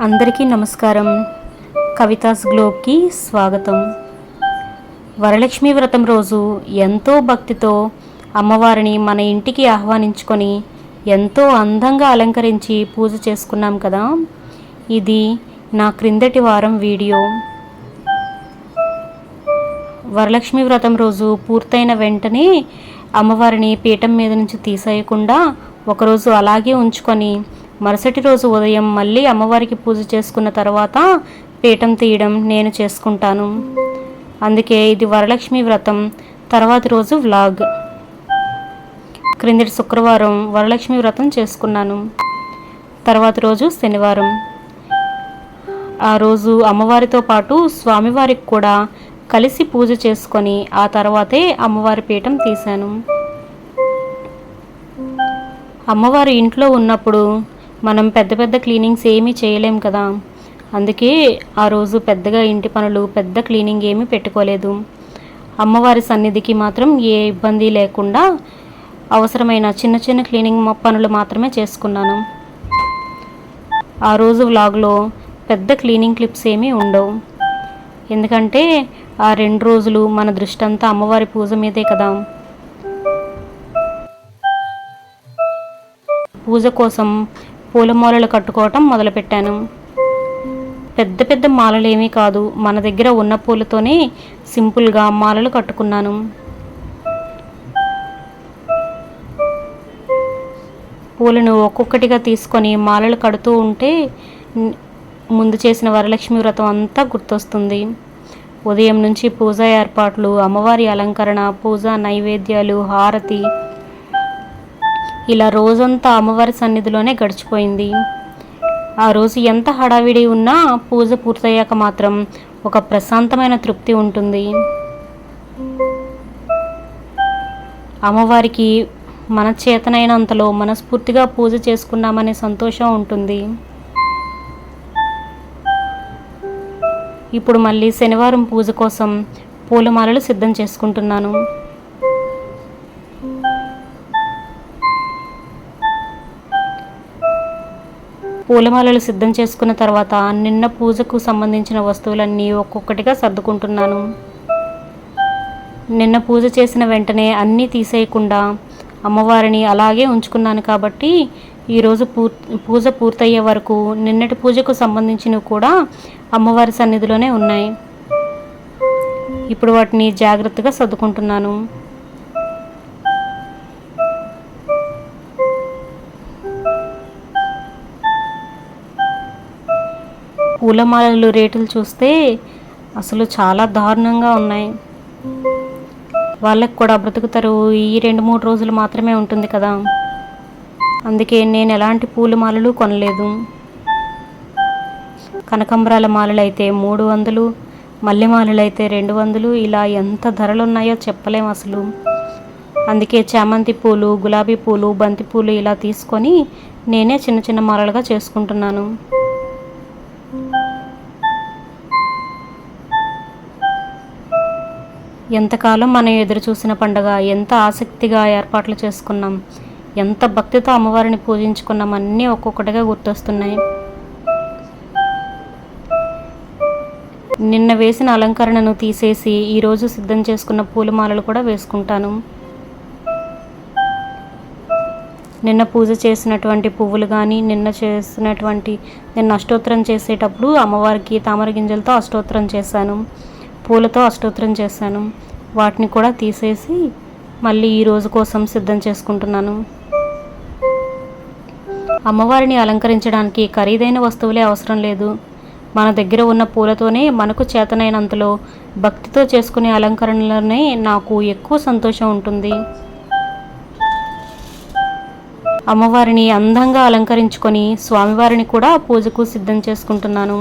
అందరికీ నమస్కారం. కవితాస్ గ్లోబ్కి స్వాగతం. వరలక్ష్మి వ్రతం రోజు ఎంతో భక్తితో అమ్మవారిని మన ఇంటికి ఆహ్వానించుకొని ఎంతో అందంగా అలంకరించి పూజ చేసుకున్నాం కదా. ఇది నా క్రిందటి వారం వీడియో. వరలక్ష్మి వ్రతం రోజు పూర్తయిన వెంటనే అమ్మవారిని పీఠం మీద నుంచి తీసేయకుండా ఒకరోజు అలాగే ఉంచుకొని మరుసటి రోజు ఉదయం మళ్ళీ అమ్మవారికి పూజ చేసుకున్న తర్వాత పీఠం తీయడం నేను చేసుకుంటాను. అందుకే ఇది వరలక్ష్మి వ్రతం తర్వాతి రోజు వ్లాగ్. క్రిందటి శుక్రవారం వరలక్ష్మి వ్రతం చేసుకున్నాను. తర్వాత రోజు శనివారం. ఆ రోజు అమ్మవారితో పాటు స్వామివారికి కూడా కలిసి పూజ చేసుకొని ఆ తర్వాతే అమ్మవారి పీఠం తీశాను. అమ్మవారు ఇంట్లో ఉన్నప్పుడు మనం పెద్ద పెద్ద క్లీనింగ్స్ ఏమీ చేయలేం కదా. అందుకే ఆ రోజు పెద్దగా ఇంటి పనులు పెద్ద క్లీనింగ్ ఏమీ పెట్టుకోలేదు. అమ్మవారి సన్నిధికి మాత్రం ఏ ఇబ్బంది లేకుండా అవసరమైన చిన్న చిన్న క్లీనింగ్ పనులు మాత్రమే చేసుకున్నాను. ఆ రోజు వ్లాగ్లో పెద్ద క్లీనింగ్ క్లిప్స్ ఏమీ ఉండవు. ఎందుకంటే ఆ 2 రోజులు మన దృష్టి అంతా అమ్మవారి పూజ మీదే కదా. పూజ కోసం పూలమాలలు కట్టుకోవటం మొదలుపెట్టాను. పెద్ద పెద్ద మాలలేమీ కాదు, మన దగ్గర ఉన్న పూలతోనే సింపుల్గా మాలలు కట్టుకున్నాను. పూలను ఒక్కొక్కటిగా తీసుకొని మాలలు కడుతూ ఉంటే ముందు చేసిన వరలక్ష్మి వ్రతం అంతా గుర్తొస్తుంది. ఉదయం నుంచి పూజా ఏర్పాట్లు, అమ్మవారి అలంకరణ, పూజా నైవేద్యాలు, హారతి, ఇలా రోజంతా అమ్మవారి సన్నిధిలోనే గడిచిపోయింది. ఆ రోజు ఎంత హడావిడి ఉన్నా పూజ పూర్తయ్యాక మాత్రం ఒక ప్రశాంతమైన తృప్తి ఉంటుంది. అమ్మవారికి మన చేతనైనంతలో మనస్ఫూర్తిగా పూజ చేసుకున్నామనే సంతోషం ఉంటుంది. ఇప్పుడు మళ్ళీ శనివారం పూజ కోసం పూలమాలలు సిద్ధం చేసుకుంటున్నాను. పూలమాలలు సిద్ధం చేసుకున్న తర్వాత నిన్న పూజకు సంబంధించిన వస్తువులన్నీ ఒక్కొక్కటిగా సర్దుకుంటున్నాను. నిన్న పూజ చేసిన వెంటనే అన్నీ తీసేయకుండా అమ్మవారిని అలాగే ఉంచుకున్నాను కాబట్టి ఈరోజు పూజ పూర్తయ్యే వరకు నిన్నటి పూజకు సంబంధించినవి కూడా అమ్మవారి సన్నిధిలోనే ఉన్నాయి. ఇప్పుడు వాటిని జాగ్రత్తగా సర్దుకుంటున్నాను. పూలమాలలు రేటులు చూస్తే అసలు చాలా దారుణంగా ఉన్నాయి. వాళ్ళకి కూడా బ్రతుకుతారు ఈ 2-3 రోజులు మాత్రమే ఉంటుంది కదా. అందుకే నేను ఎలాంటి పూలమాలలు కొనలేదు. కనకాంబరాల మాలలు అయితే 300, మల్లెమాలలు అయితే 200, ఇలా ఎంత ధరలు ఉన్నాయో చెప్పలేం అసలు. అందుకే చామంతి పూలు, గులాబీ పూలు, బంతి పూలు ఇలా తీసుకొని నేనే చిన్న చిన్న మాలలుగా చేసుకుంటున్నాను. ఎంతకాలం మనం ఎదురు చూసిన పండుగ, ఎంత ఆసక్తిగా ఏర్పాట్లు చేసుకున్నాం, ఎంత భక్తితో అమ్మవారిని పూజించుకున్నాం, అన్నీ ఒక్కొక్కటిగా గుర్తొస్తున్నాయి. నిన్న వేసిన అలంకరణను తీసేసి ఈరోజు సిద్ధం చేసుకున్న పూలమాలలు కూడా వేసుకుంటాను. నిన్న పూజ చేసినటువంటి పువ్వులు కానీ నిన్న అష్టోత్తరం చేసేటప్పుడు అమ్మవారికి తామర గింజలతో అష్టోత్తరం చేశాను, పూలతో అష్టోత్తరం చేశాను. వాటిని కూడా తీసేసి మళ్ళీ ఈ రోజు కోసం సిద్ధం చేసుకుంటున్నాను. అమ్మవారిని అలంకరించడానికి ఖరీదైన వస్తువులే అవసరం లేదు. మన దగ్గర ఉన్న పూలతోనే మనకు చేతనైనంతలో భక్తితో చేసుకునే అలంకరణలోనే నాకు ఎక్కువ సంతోషం ఉంటుంది. అమ్మవారిని అందంగా అలంకరించుకొని స్వామివారిని కూడా పూజకు సిద్ధం చేసుకుంటున్నాను.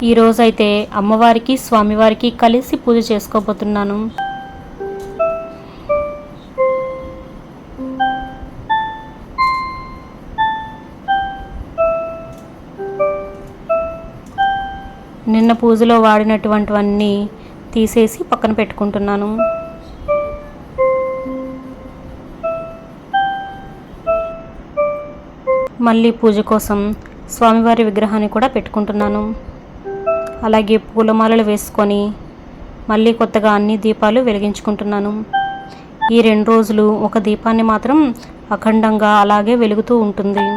ఈరోజైతే అమ్మవారికి స్వామివారికి కలిసి పూజ చేసుకోబోతున్నాను. నిన్న పూజలో వాడినటువంటివన్నీ తీసేసి పక్కన పెట్టుకుంటున్నాను. మళ్ళీ పూజ కోసం స్వామివారి విగ్రహాన్ని కూడా పెట్టుకుంటున్నాను. అలాగే పూలమాలలు వేసుకొని మళ్ళీ కొత్తగా అన్ని దీపాలు వెలిగించుకుంటున్నాను. ఈ 2 రోజులు ఒక దీపాన్ని మాత్రం అఖండంగా అలాగే వెలుగుతూ ఉంటుంది.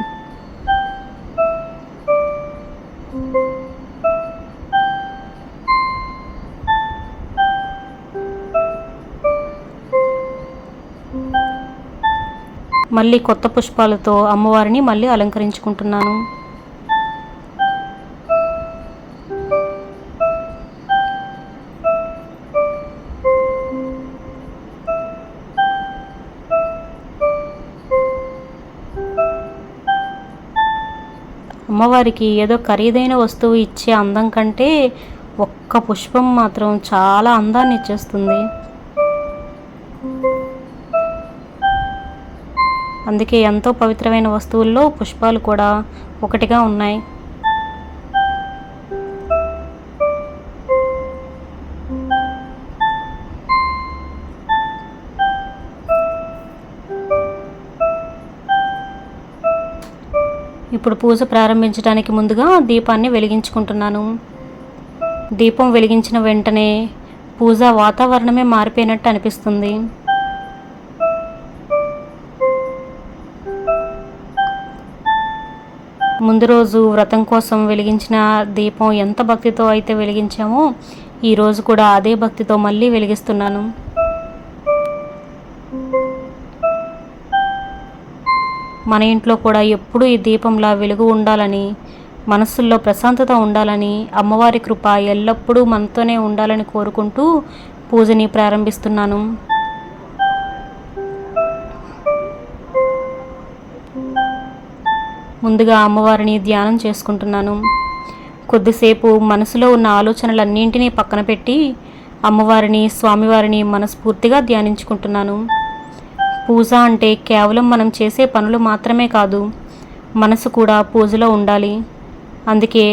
మళ్ళీ కొత్త పుష్పాలతో అమ్మవారిని మళ్ళీ అలంకరించుకుంటున్నాను. అమ్మవారికి ఏదో ఖరీదైన వస్తువు ఇచ్చే అందం కంటే ఒక్క పుష్పం మాత్రం చాలా అందాన్ని ఇచ్చేస్తుంది. అందుకే ఎంతో పవిత్రమైన వస్తువుల్లో పుష్పాలు కూడా ఒకటిగా ఉన్నాయి. ఇప్పుడు పూజ ప్రారంభించడానికి ముందుగా దీపాన్ని వెలిగించుకుంటున్నాను. దీపం వెలిగించిన వెంటనే పూజా వాతావరణమే మారిపోయినట్టు అనిపిస్తుంది. ముందు రోజు వ్రతం కోసం వెలిగించిన దీపం ఎంత భక్తితో అయితే వెలిగించామో ఈరోజు కూడా అదే భక్తితో మళ్ళీ వెలిగిస్తున్నాను. మన ఇంట్లో కూడా ఎప్పుడూ ఈ దీపంలా వెలుగు ఉండాలని, మనస్సుల్లో ప్రశాంతత ఉండాలని, అమ్మవారి కృప ఎల్లప్పుడూ మనతోనే ఉండాలని కోరుకుంటూ పూజని ప్రారంభిస్తున్నాను. ముందుగా అమ్మవారిని ధ్యానం చేసుకుంటున్నాను. కొద్దిసేపు మనసులో ఉన్న ఆలోచనలన్నింటినీ పక్కన పెట్టి అమ్మవారిని, స్వామివారిని మనస్ఫూర్తిగా ధ్యానించుకుంటున్నాను. పూజ అంటే కేవలం మనం చేసే పనులు మాత్రమే కాదు, మనసు కూడా పూజలో ఉండాలి. అందుకే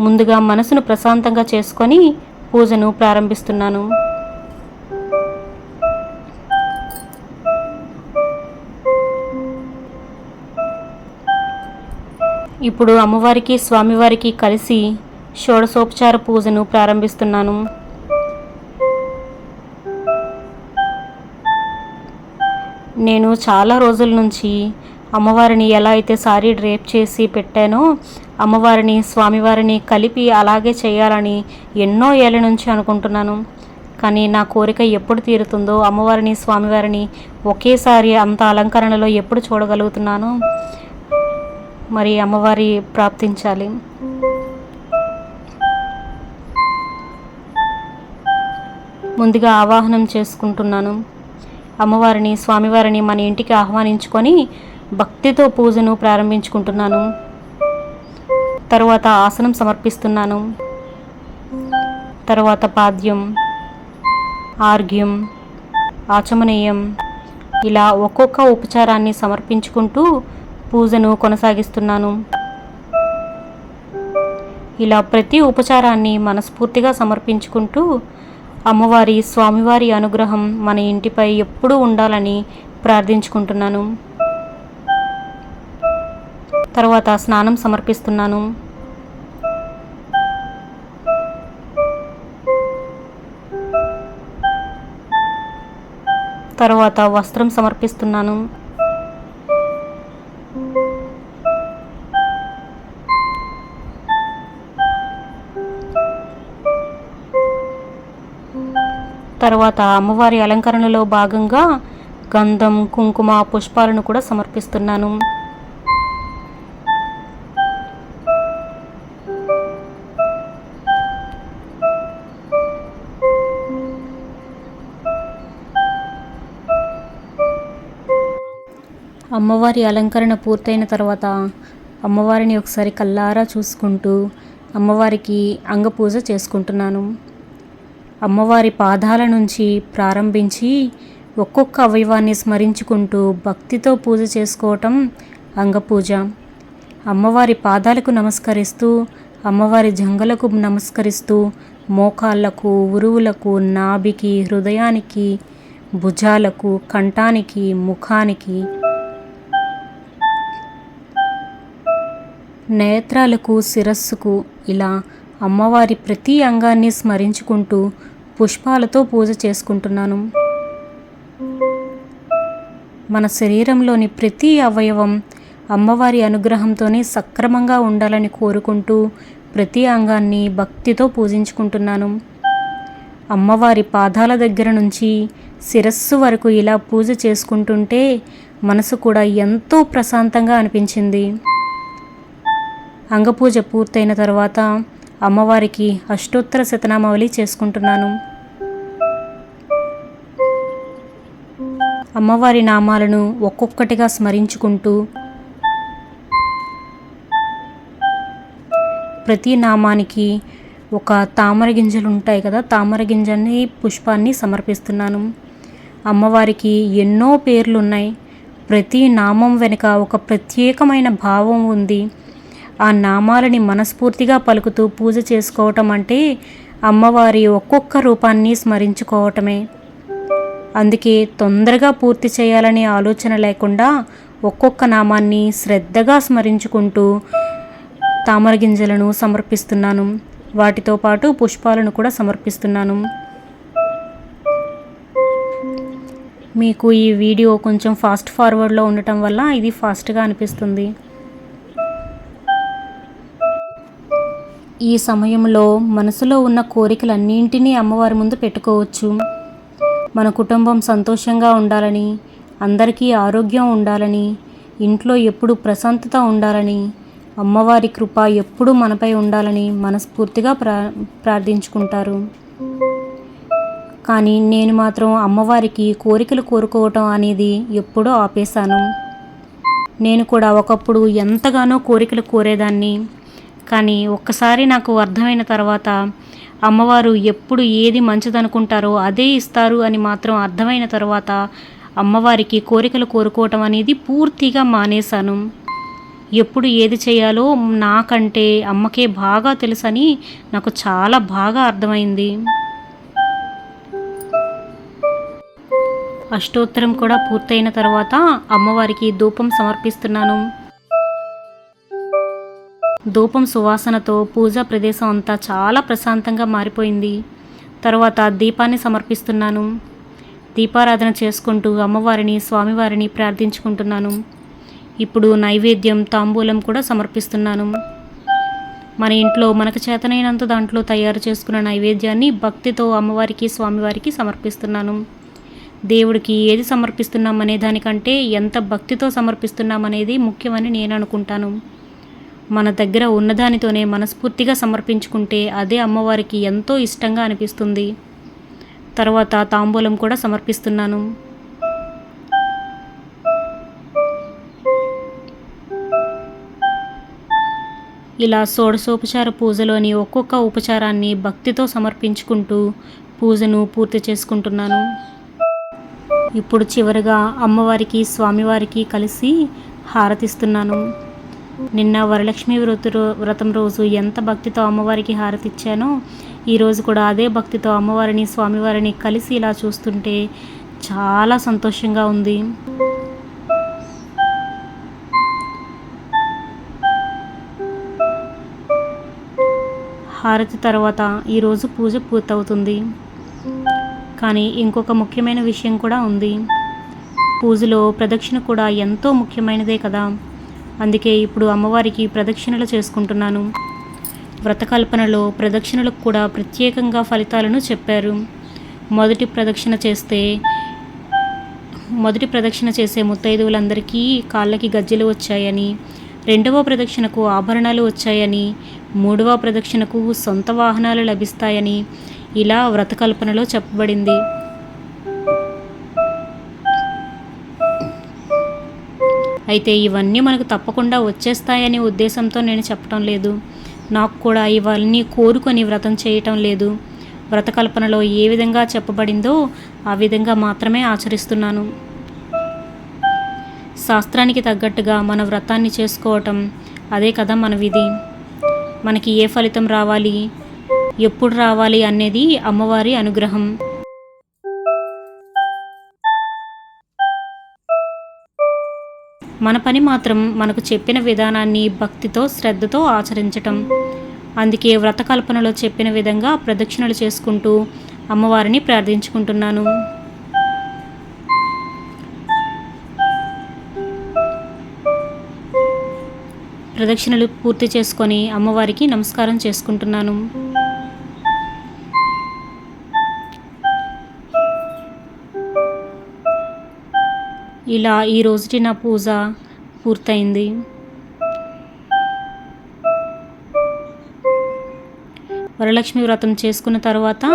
ముందుగా మనసును ప్రశాంతంగా చేసుకొని పూజను ప్రారంభిస్తున్నాను. ఇప్పుడు అమ్మవారికి, స్వామివారికి కలిసి షోడశోపచార పూజను ప్రారంభిస్తున్నాను. నేను చాలా రోజుల నుంచి అమ్మవారిని ఎలా అయితే సారీ డ్రేప్ చేసి పెట్టానో అమ్మవారిని, స్వామివారిని కలిపి అలాగే చేయాలని ఎన్నో ఏళ్ళ నుంచి అనుకుంటున్నాను. కానీ నా కోరిక ఎప్పుడు తీరుతుందో, అమ్మవారిని, స్వామివారిని ఒకేసారి అంత అలంకరణలో ఎప్పుడు చూడగలుగుతున్నానో మరి అమ్మవారి ప్రాప్తించాలి. ముందుగా ఆవాహనం చేసుకుంటున్నాను. అమ్మవారిని, స్వామివారిని మన ఇంటికి ఆహ్వానించుకొని భక్తితో పూజను ప్రారంభించుకుంటున్నాను. తరువాత ఆసనం సమర్పిస్తున్నాను. తరువాత పాద్యం, ఆర్ఘ్యం, ఆచమనీయం ఇలా ఒక్కొక్క ఉపచారాన్ని సమర్పించుకుంటూ పూజను కొనసాగిస్తున్నాను. ఇలా ప్రతి ఉపచారాన్ని మనస్ఫూర్తిగా సమర్పించుకుంటూ అమ్మవారి, స్వామివారి అనుగ్రహం మన ఇంటిపై ఎప్పుడూ ఉండాలని ప్రార్థించుకుంటున్నాను. తర్వాత స్నానం సమర్పిస్తున్నాను. తర్వాత వస్త్రం సమర్పిస్తున్నాను. తర్వాత అమ్మవారి అలంకరణలో భాగంగా గంధం, కుంకుమ, పుష్పాలను కూడా సమర్పిస్తున్నాను. అమ్మవారి అలంకరణ పూర్తయిన తర్వాత అమ్మవారిని ఒకసారి కళ్ళారా చూసుకుంటూ అమ్మవారికి అంగపూజ చేసుకుంటున్నాను. అమ్మవారి పాదాల నుంచి ప్రారంభించి ఒక్కొక్క అవయవాన్ని స్మరించుకుంటూ భక్తితో పూజ చేసుకోవటం అంగపూజ. అమ్మవారి పాదాలకు నమస్కరిస్తూ, అమ్మవారి జంగలకు నమస్కరిస్తూ, మోకాళ్ళకు, ఉరువులకు, నాభికి, హృదయానికి, భుజాలకు, కంఠానికి, ముఖానికి నేత్రాలకు, శిరస్సుకు ఇలా అమ్మవారి ప్రతి అంగాన్ని స్మరించుకుంటూ పుష్పాలతో పూజ చేసుకుంటున్నాను. మన శరీరంలోని ప్రతి అవయవం అమ్మవారి అనుగ్రహంతోనే సక్రమంగా ఉండాలని కోరుకుంటూ ప్రతి అంగాన్ని భక్తితో పూజించుకుంటున్నాను. అమ్మవారి పాదాల దగ్గర నుంచి శిరస్సు వరకు ఇలా పూజ చేసుకుంటుంటే మనసు కూడా ఎంతో ప్రశాంతంగా అనిపించింది. అంగపూజ పూర్తయిన తర్వాత అమ్మవారికి అష్టోత్తర శతనామావళి చేసుకుంటున్నాను. అమ్మవారి నామాలను ఒక్కొక్కటిగా స్మరించుకుంటూ ప్రతి నామానికి ఒక తామర గింజలు ఉంటాయి కదా, తామర గింజని పుష్పాన్ని సమర్పిస్తున్నాను. అమ్మవారికి ఎన్నో పేర్లు ఉన్నాయి. ప్రతి నామం వెనుక ఒక ప్రత్యేకమైన భావం ఉంది. ఆ నామాలని మనస్ఫూర్తిగా పలుకుతూ పూజ చేసుకోవటం అంటే అమ్మవారి ఒక్కొక్క రూపాన్ని స్మరించుకోవటమే. అందుకే తొందరగా పూర్తి చేయాలనే ఆలోచన లేకుండా ఒక్కొక్క నామాన్ని శ్రద్ధగా స్మరించుకుంటూ తామర గింజలను సమర్పిస్తున్నాను. వాటితో పాటు పుష్పాలను కూడా సమర్పిస్తున్నాను. మీకు ఈ వీడియో కొంచెం ఫాస్ట్ ఫార్వర్డ్లో ఉండటం వల్ల ఇది ఫాస్ట్గా అనిపిస్తుంది. ఈ సమయంలో మనసులో ఉన్న కోరికలన్నింటినీ అమ్మవారి ముందు పెట్టుకోవచ్చు. మన కుటుంబం సంతోషంగా ఉండాలని, అందరికీ ఆరోగ్యం ఉండాలని, ఇంట్లో ఎప్పుడు ప్రశాంతత ఉండాలని, అమ్మవారి కృప ఎప్పుడూ మనపై ఉండాలని మనస్ఫూర్తిగా ప్రార్థించుకుంటారు. కానీ నేను మాత్రం అమ్మవారికి కోరికలు కోరుకోవటం అనేది ఎప్పుడూ ఆపేశాను. నేను కూడా ఒకప్పుడు ఎంతగానో కోరికలు కోరేదాన్ని. కానీ ఒక్కసారి నాకు అర్థమైన తర్వాత అమ్మవారు ఎప్పుడు ఏది మంచిదనుకుంటారో అదే ఇస్తారు అని మాత్రం అర్థమైన తర్వాత అమ్మవారికి కోరికలు కోరుకోవటం అనేది పూర్తిగా మానేశాను. ఎప్పుడు ఏది చేయాలో నాకంటే అమ్మకే బాగా తెలుసని నాకు చాలా బాగా అర్థమైంది. అష్టోత్తరం కూడా పూర్తయిన తర్వాత అమ్మవారికి ధూపం సమర్పిస్తున్నాను. ధూపం సువాసనతో పూజా ప్రదేశం అంతా చాలా ప్రశాంతంగా మారిపోయింది. తర్వాత దీపాన్ని సమర్పిస్తున్నాను. దీపారాధన చేసుకుంటూ అమ్మవారిని, స్వామివారిని ప్రార్థించుకుంటున్నాను. ఇప్పుడు నైవేద్యం, తాంబూలం కూడా సమర్పిస్తున్నాను. మన ఇంట్లో మనకు చేతనైనంత దాంట్లో తయారు చేసుకున్న నైవేద్యాన్ని భక్తితో అమ్మవారికి, స్వామివారికి సమర్పిస్తున్నాను. దేవుడికి ఏది సమర్పిస్తున్నాం అనే దానికంటే ఎంత భక్తితో సమర్పిస్తున్నామనేది ముఖ్యమని నేను అనుకుంటాను. మన దగ్గర ఉన్నదానితోనే మనస్ఫూర్తిగా సమర్పించుకుంటే అదే అమ్మవారికి ఎంతో ఇష్టంగా అనిపిస్తుంది. తర్వాత తాంబూలం కూడా సమర్పిస్తున్నాను. ఇలా షోడశోపచార పూజలోని ఒక్కొక్క ఉపచారాన్ని భక్తితో సమర్పించుకుంటూ పూజను పూర్తి చేసుకుంటున్నాను. ఇప్పుడు చివరిగా అమ్మవారికి, స్వామివారికి కలిసి హారతిస్తున్నాను. నిన్న వరలక్ష్మి వ్రతం రోజు ఎంత భక్తితో అమ్మవారికి హారతిచ్చానో ఈరోజు కూడా అదే భక్తితో అమ్మవారిని, స్వామివారిని కలిసి ఇలా చూస్తుంటే చాలా సంతోషంగా ఉంది. హారతి తర్వాత ఈరోజు పూజ పూర్తవుతుంది. కానీ ఇంకొక ముఖ్యమైన విషయం కూడా ఉంది. పూజలో ప్రదక్షిణ కూడా ఎంతో ముఖ్యమైనదే కదా. అందుకే ఇప్పుడు అమ్మవారికి ప్రదక్షిణలు చేసుకుంటున్నాను. వ్రతకల్పనలో ప్రదక్షిణలకు కూడా ప్రత్యేకంగా ఫలితాలను చెప్పారు. మొదటి ప్రదక్షిణ చేసే ముత్తైదువులందరికీ కాళ్ళకి గజ్జెలు వచ్చాయని, రెండవ ప్రదక్షిణకు ఆభరణాలు వచ్చాయని, మూడవ ప్రదక్షిణకు సొంత వాహనాలు లభిస్తాయని ఇలా వ్రతకల్పనలో చెప్పబడింది. అయితే ఇవన్నీ మనకు తప్పకుండా వచ్చేస్తాయనే ఉద్దేశంతో నేను చెప్పటం లేదు. నాకు కూడా ఇవన్నీ కోరుకొని వ్రతం చేయటం లేదు. వ్రతకల్పనలో ఏ విధంగా చెప్పబడిందో ఆ విధంగా మాత్రమే ఆచరిస్తున్నాను. శాస్త్రానికి తగ్గట్టుగా మన వ్రతాన్ని చేసుకోవటం అదే కదా మన విధి. మనకి ఏ ఫలితం రావాలి, ఎప్పుడు రావాలి అనేది అమ్మవారి అనుగ్రహం. మన పని మాత్రం మనకు చెప్పిన విధానాన్ని భక్తితో శ్రద్ధతో ఆచరించటం. అందుకే వ్రతకల్పనలో చెప్పిన విధంగా ప్రదక్షిణలు చేసుకుంటూ అమ్మవారిని ప్రార్థించుకుంటున్నాను. ప్రదక్షిణలు పూర్తి చేసుకొని అమ్మవారికి నమస్కారం చేసుకుంటున్నాను. ఇలా ఈ రోజుటి నా పూజ పూర్తయింది. వరలక్ష్మి వ్రతం చేసుకున్న తర్వాత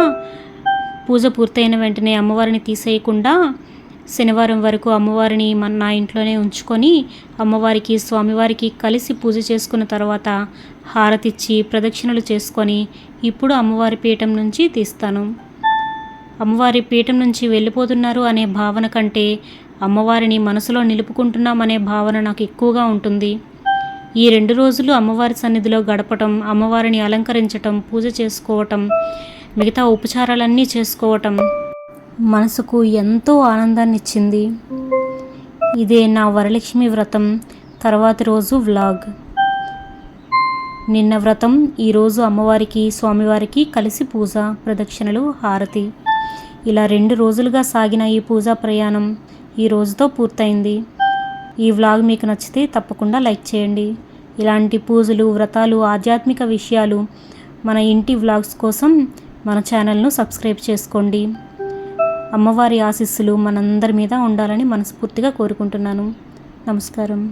పూజ పూర్తయిన వెంటనే అమ్మవారిని తీసేయకుండా శనివారం వరకు అమ్మవారిని నా ఇంట్లోనే ఉంచుకొని అమ్మవారికి స్వామివారికి కలిసి పూజ చేసుకున్న తర్వాత హారతిచ్చి ప్రదక్షిణలు చేసుకొని ఇప్పుడు అమ్మవారి పీఠం నుంచి తీస్తాను. అమ్మవారి పీఠం నుంచి వెళ్ళిపోతున్నారు అనే భావన కంటే అమ్మవారిని మనసులో నిలుపుకుంటున్నామనే భావన నాకు ఎక్కువగా ఉంటుంది. ఈ 2 రోజులు అమ్మవారి సన్నిధిలో గడపటం, అమ్మవారిని అలంకరించటం, పూజ చేసుకోవటం, మిగతా ఉపచారాలన్నీ చేసుకోవటం మనసుకు ఎంతో ఆనందాన్ని ఇచ్చింది. ఇదే నా వరలక్ష్మి వ్రతం తర్వాతి రోజు వ్లాగ్. నిన్న వ్రతం, ఈరోజు అమ్మవారికి స్వామివారికి కలిసి పూజ, ప్రదక్షిణలు, హారతి. ఇలా 2 రోజులుగా సాగిన ఈ పూజా ప్రయాణం ఈ రోజుతో పూర్తయింది. ఈ వ్లాగ్ మీకు నచ్చితే తప్పకుండా లైక్ చేయండి. ఇలాంటి పూజలు, వ్రతాలు, ఆధ్యాత్మిక విషయాలు మన ఇంటి వ్లాగ్స్ కోసం మన ఛానల్ను సబ్స్క్రైబ్ చేసుకోండి. అమ్మవారి ఆశీస్సులు మనందరి మీద ఉండాలని మనస్ఫూర్తిగా కోరుకుంటున్నాను. నమస్కారం.